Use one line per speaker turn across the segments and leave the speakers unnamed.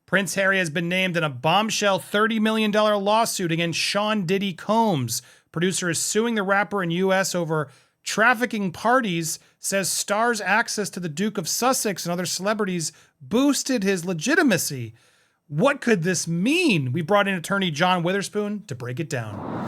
Prince Harry has been named in a bombshell $30 million lawsuit against Sean Diddy Combs. Producer is suing the rapper in U.S. over trafficking parties, says Star's access to the Duke of Sussex and other celebrities boosted his legitimacy. What could this mean? We brought in attorney John Witherspoon to break it down.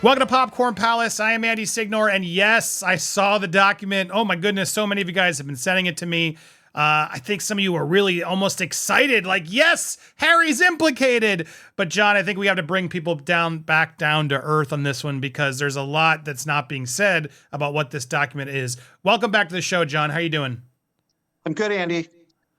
Welcome to Popcorn Palace. I am Andy Signor, and yes, I saw the document. Oh my goodness, so many of you guys have been sending it to me. I think some of you are really almost excited, like, yes, Harry's implicated. But John, I think we have to bring people back down to earth on this one because there's a lot that's not being said about what this document is. Welcome back to the show, John. How are you doing?
I'm good, Andy.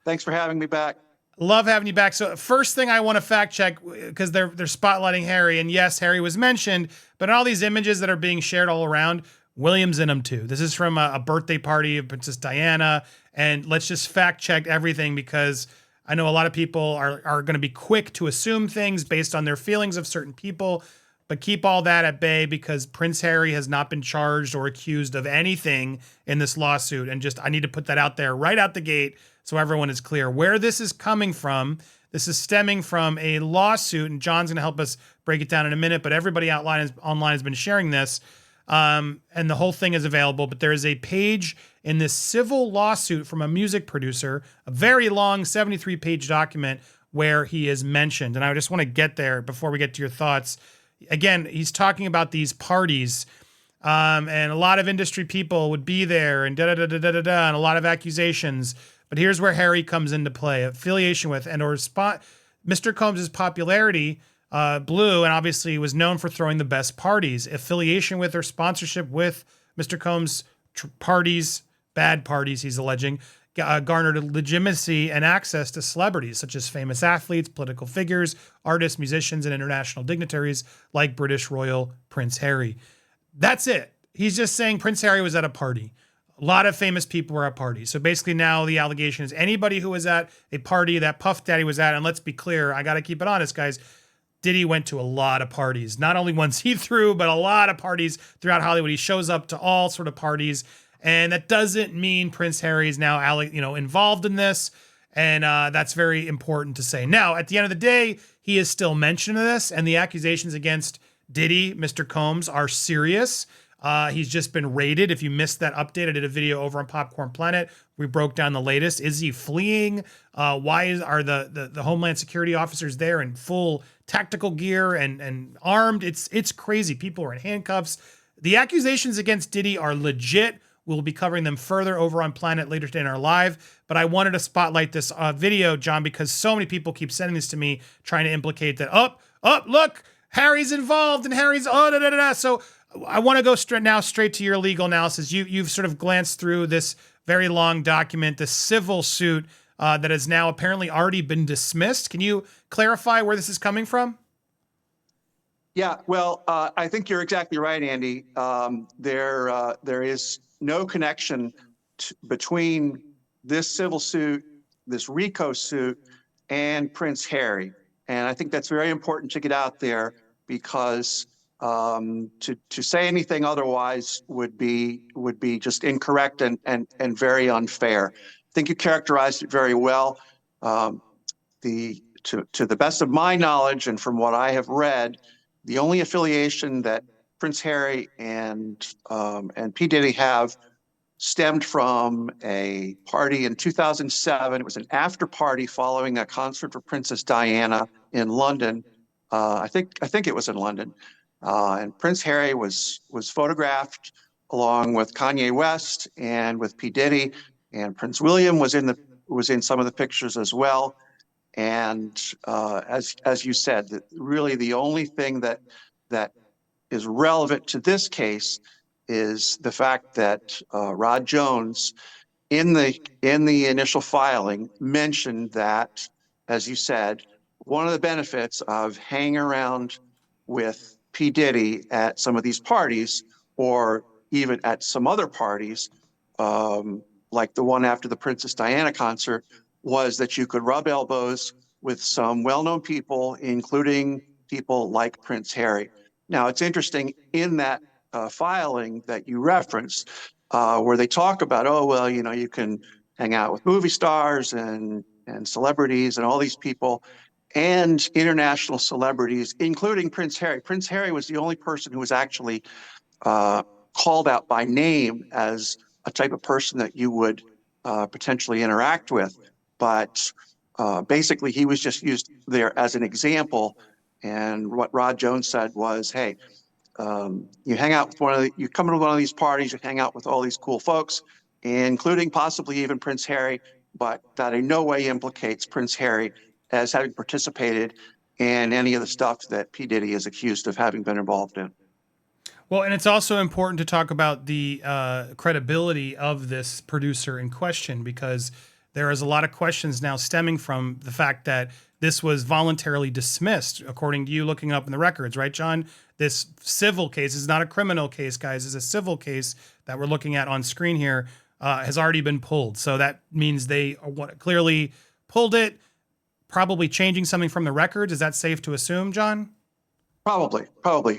Thanks for having me back.
Love having you back. So first thing I want to fact check, because they're spotlighting Harry, and yes, Harry was mentioned, but in all these images that are being shared all around, William's in them too. This is from a birthday party of Princess Diana, and let's just fact check everything because I know a lot of people are going to be quick to assume things based on their feelings of certain people, but keep all that at bay because Prince Harry has not been charged or accused of anything in this lawsuit. And I need to put that out there right out the gate so everyone is clear where this is coming from. This is stemming from a lawsuit, and John's going to help us break it down in a minute, but everybody online has been sharing this, and the whole thing is available. But there is a page in this civil lawsuit from a music producer, a very long 73-page document where he is mentioned. And I just want to get there before we get to your thoughts. Again, he's talking about these parties, and a lot of industry people would be there and da-da-da-da-da-da, and a lot of accusations. But here's where Harry comes into play: affiliation with and/or Mr. Combs' popularity blew, and obviously was known for throwing the best parties. Affiliation with or sponsorship with Mr. Combs' parties, bad parties, he's alleging, garnered legitimacy and access to celebrities such as famous athletes, political figures, artists, musicians, and international dignitaries like British royal Prince Harry. That's it. He's just saying Prince Harry was at a party. A lot of famous people were at parties. So basically now the allegation is anybody who was at a party that Puff Daddy was at, and let's be clear, I got to keep it honest, guys, Diddy went to a lot of parties. Not only ones he threw, but a lot of parties throughout Hollywood. He shows up to all sort of parties. And that doesn't mean Prince Harry is now involved in this. And that's very important to say. Now, at the end of the day, he is still mentioned in this. And the accusations against Diddy, Mr. Combs, are serious. He's just been raided. If you missed that update, I did a video over on Popcorn Planet. We broke down the latest. Is he fleeing? Why are the Homeland Security officers there in full tactical gear and armed? It's crazy. People are in handcuffs. The accusations against Diddy are legit. We'll be covering them further over on Planet later today in our live. But I wanted to spotlight this video, John, because so many people keep sending this to me, trying to implicate that, look, Harry's involved and Harry's, So I want to go straight to your legal analysis. You've sort of glanced through this very long document, the civil suit that has now apparently already been dismissed. Can you clarify where this is coming from?
Yeah, well, I think you're exactly right, Andy. There is no connection between this civil suit, this RICO suit, and Prince Harry. And I think that's very important to get out there because to say anything otherwise would be just incorrect and very unfair. I think you characterized it very well. To the best of my knowledge and from what I have read, the only affiliation that Prince Harry and P. Diddy have stemmed from a party in 2007. It was an after party following a concert for Princess Diana in London. I think it was in London. And Prince Harry was photographed along with Kanye West and with P. Diddy, and Prince William was in some of the pictures as well. And as you said, really the only thing that is relevant to this case is the fact that Rod Jones, in the initial filing, mentioned that, as you said, one of the benefits of hanging around with P. Diddy at some of these parties, or even at some other parties, like the one after the Princess Diana concert, was that you could rub elbows with some well-known people, including people like Prince Harry. Now, it's interesting in that filing that you referenced, where they talk about, oh, well, you can hang out with movie stars and celebrities and all these people and international celebrities, including Prince Harry. Prince Harry was the only person who was actually called out by name as a type of person that you would potentially interact with. But basically, he was just used there as an example. And what Rod Jones said was, hey, you hang out with you come into one of these parties, you hang out with all these cool folks, including possibly even Prince Harry, but that in no way implicates Prince Harry as having participated in any of the stuff that P. Diddy is accused of having been involved in.
Well, and it's also important to talk about the credibility of this producer in question, because there is a lot of questions now stemming from the fact that this was voluntarily dismissed, according to you looking up in the records, right, John? This civil case is not a criminal case, guys. It's a civil case that we're looking at on screen here, has already been pulled. So that means they clearly pulled it, probably changing something from the records. Is that safe to assume, John?
Probably.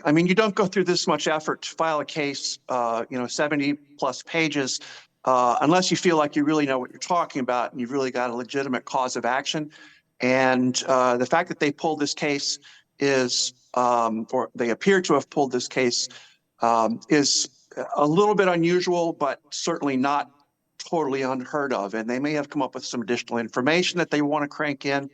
I mean, you don't go through this much effort to file a case, 70 plus pages, unless you feel like you really know what you're talking about and you've really got a legitimate cause of action. And the fact that they pulled this case or they appear to have pulled this case, is a little bit unusual, but certainly not totally unheard of. And they may have come up with some additional information that they want to crank in.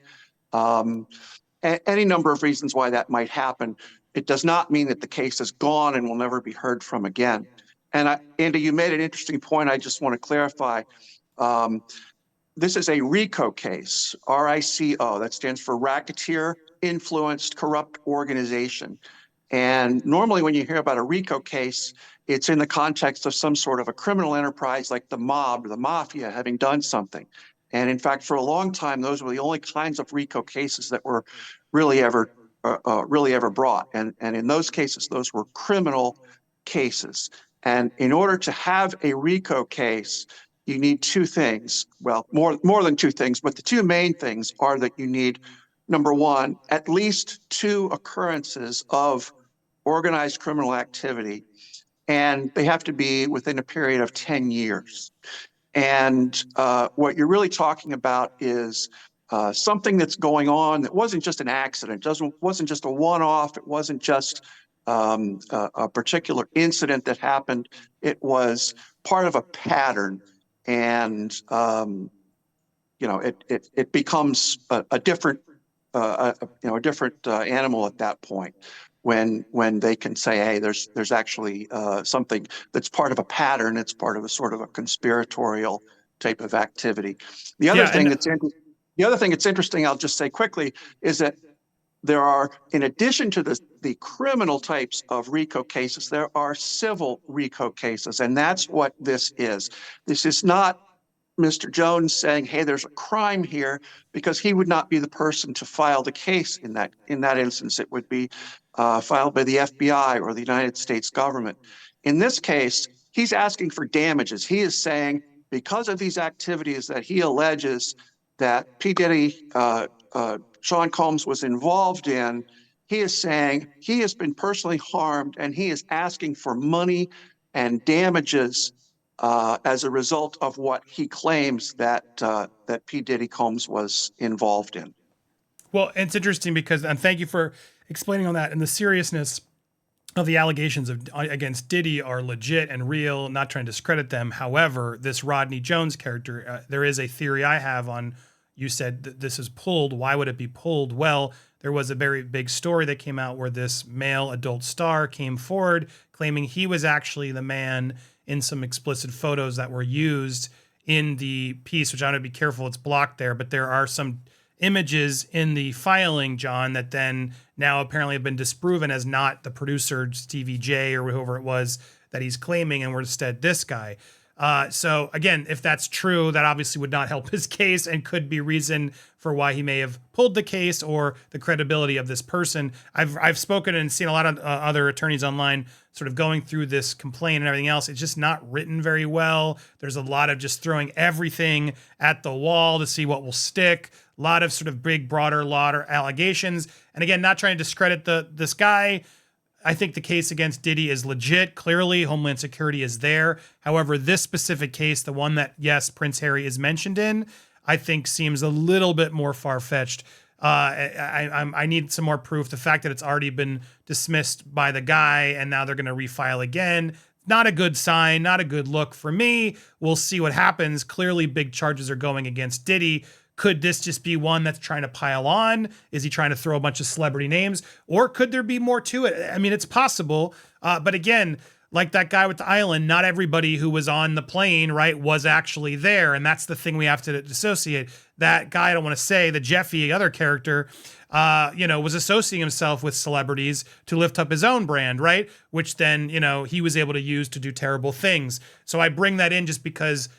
Any number of reasons why that might happen. It does not mean that the case is gone and will never be heard from again. And Andy, you made an interesting point. I just want to clarify. This is a RICO case, RICO. That stands for Racketeer Influenced Corrupt Organization. And normally when you hear about a RICO case, it's in the context of some sort of a criminal enterprise like the mob or the mafia having done something. And in fact, for a long time, those were the only kinds of RICO cases that were really ever brought. And in those cases, those were criminal cases. And in order to have a RICO case, you need two things. Well, more than two things, but the two main things are that you need, number one, at least two occurrences of organized criminal activity, and they have to be within a period of 10 years. And what you're really talking about is something that's going on that wasn't just an accident, wasn't just a one-off, it wasn't just a particular incident that happened. It was part of a pattern, and it becomes a different animal at that point. When they can say, hey, there's actually something that's part of a pattern, it's part of a sort of a conspiratorial type of activity. The other thing that's interesting, I'll just say quickly, is that there are, in addition to the criminal types of RICO cases, there are civil RICO cases, and that's what this is. This is not Mr. Jones saying, hey, there's a crime here, because he would not be the person to file the case in that instance. It would be filed by the FBI or the United States government. In this case, he's asking for damages. He is saying, because of these activities that he alleges that P. Diddy, Sean Combs was involved in, he is saying he has been personally harmed, and he is asking for money and damages as a result of what he claims that P. Diddy Combs was involved in.
Well, it's interesting because, and thank you for explaining on that, and the seriousness of the allegations against Diddy are legit and real, not trying to discredit them. However, this Rodney Jones character, there is a theory I have on, you said that this is pulled. Why would it be pulled? Well, there was a very big story that came out where this male adult star came forward claiming he was actually the man in some explicit photos that were used in the piece, which I'm going to be careful, it's blocked there, but there are some images in the filing, John, that then now apparently have been disproven as not the producer, Stevie J or whoever it was that he's claiming, and were instead this guy. So again, if that's true, that obviously would not help his case and could be reason for why he may have pulled the case or the credibility of this person. I've spoken and seen a lot of other attorneys online sort of going through this complaint and everything else. It's just not written very well. There's a lot of just throwing everything at the wall to see what will stick. A lot of sort of big, broader allegations. And again, not trying to discredit this guy. I think the case against Diddy is legit. Clearly, Homeland Security is there. However, this specific case, the one that, yes, Prince Harry is mentioned in, I think seems a little bit more far-fetched. I need some more proof. The fact that it's already been dismissed by the guy and now they're going to refile again, not a good sign, not a good look for me. We'll see what happens. Clearly, big charges are going against Diddy. Could this just be one that's trying to pile on? Is he trying to throw a bunch of celebrity names? Or could there be more to it? I mean, it's possible. But again, like that guy with the island, not everybody who was on the plane, right, was actually there. And that's the thing we have to dissociate. That guy, I don't want to say, the Jeffy, other character, was associating himself with celebrities to lift up his own brand, right? Which then, he was able to use to do terrible things. So I bring that in just because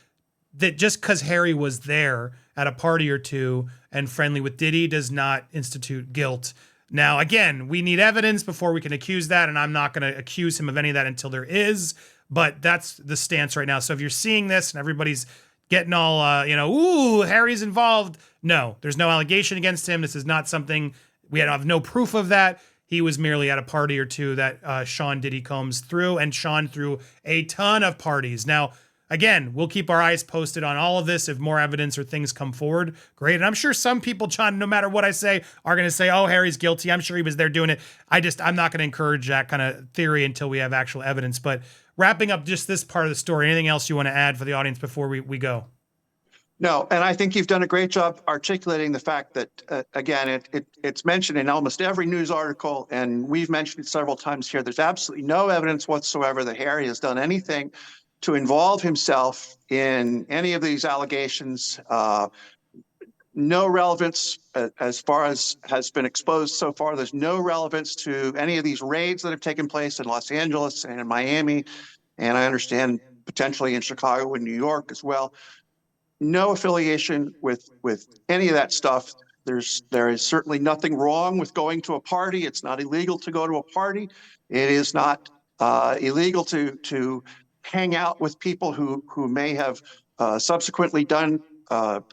Harry was there at a party or two and friendly with Diddy does not institute guilt. Now, again, we need evidence before we can accuse that, and I'm not going to accuse him of any of that until there is, but that's the stance right now. So if you're seeing this and everybody's getting all, ooh, Harry's involved, no, there's no allegation against him. This is not something, we have no proof of that. He was merely at a party or two that Sean Diddy Combs threw, and Sean threw a ton of parties. Now, again, we'll keep our eyes posted on all of this. If more evidence or things come forward, great. And I'm sure some people, John, no matter what I say, are going to say, oh, Harry's guilty. I'm sure he was there doing it. I'm not going to encourage that kind of theory until we have actual evidence. But wrapping up just this part of the story, anything else you want to add for the audience before we go?
No, and I think you've done a great job articulating the fact that, again, it's mentioned in almost every news article, and we've mentioned it several times here. There's absolutely no evidence whatsoever that Harry has done anything to involve himself in any of these allegations. No relevance as far as has been exposed so far. There's no relevance to any of these raids that have taken place in Los Angeles and in Miami, and I understand potentially in Chicago and New York as well. No affiliation with any of that stuff. There is certainly nothing wrong with going to a party. It's not illegal to go to a party. It is not illegal to hang out with people who may have subsequently done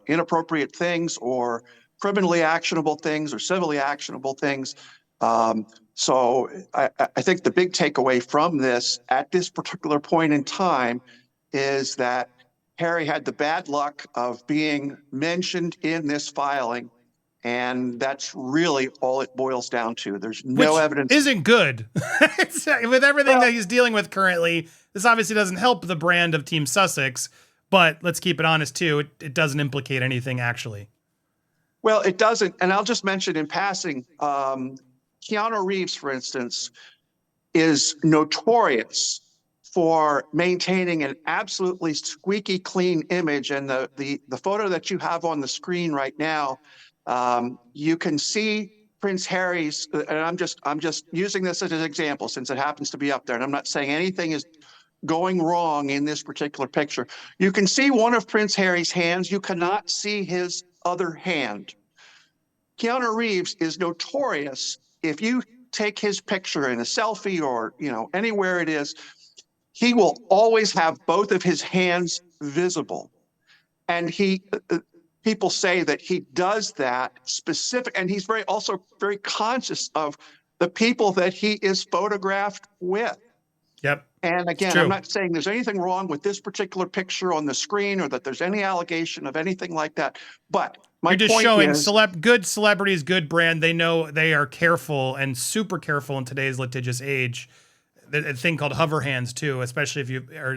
inappropriate things or criminally actionable things or civilly actionable things. So I think the big takeaway from this at this particular point in time is that Harry had the bad luck of being mentioned in this filing, and that's really all it boils down to. There's no evidence.
Isn't good. With everything that he's dealing with currently, this obviously doesn't help the brand of Team Sussex, but let's keep it honest too. It doesn't implicate anything actually.
Well, it doesn't. And I'll just mention in passing, Keanu Reeves, for instance, is notorious for maintaining an absolutely squeaky clean image. And the photo that you have on the screen right now, you can see Prince Harry's, and I'm just using this as an example since it happens to be up there, and I'm not saying anything is going wrong in this particular picture. You can see one of Prince Harry's hands. You cannot see his other hand. Keanu Reeves is notorious. If you take his picture in a selfie or anywhere it is, he will always have both of his hands visible. And people say that he does that specific, and he's also very conscious of the people that he is photographed with.
Yep.
And again, I'm not saying there's anything wrong with this particular picture on the screen or that there's any allegation of anything like that. But my point is,
you're just showing good celebrities, good brand. They know they are careful and super careful in today's litigious age. A thing called hover hands too, especially if you are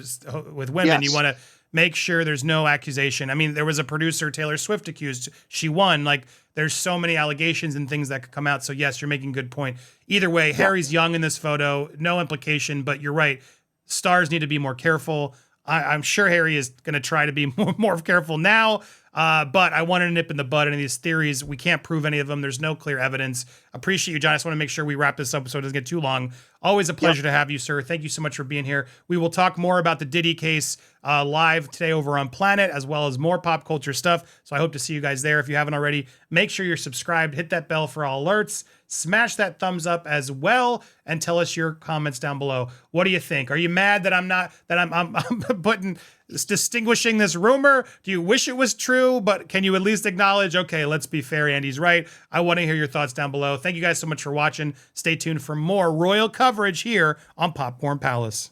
with women, yes. You want to make sure there's no accusation. I mean, there was a producer, Taylor Swift, accused. She won. Like, there's so many allegations and things that could come out. So yes, you're making a good point. Either way, yeah. Harry's young in this photo, no implication, but you're right. Stars need to be more careful. I'm sure Harry is going to try to be more careful now. But I wanted to nip in the bud any of these theories. We can't prove any of them. There's no clear evidence. Appreciate you, John. I just want to make sure we wrap this up so it doesn't get too long. Always a pleasure to have you, sir. Thank you so much for being here. We will talk more about the Diddy case live today over on Planet, as well as more pop culture stuff. So I hope to see you guys there. If you haven't already, make sure you're subscribed. Hit that bell for all alerts. Smash that thumbs up as well, and tell us your comments down below. What do you think? Are you mad that I'm putting distinguishing this rumor? Do you wish it was true, but can you at least acknowledge, okay, let's be fair, Andy's right? I want to hear your thoughts down below. Thank you guys so much for watching. Stay tuned for more royal coverage here on Popcorn Palace.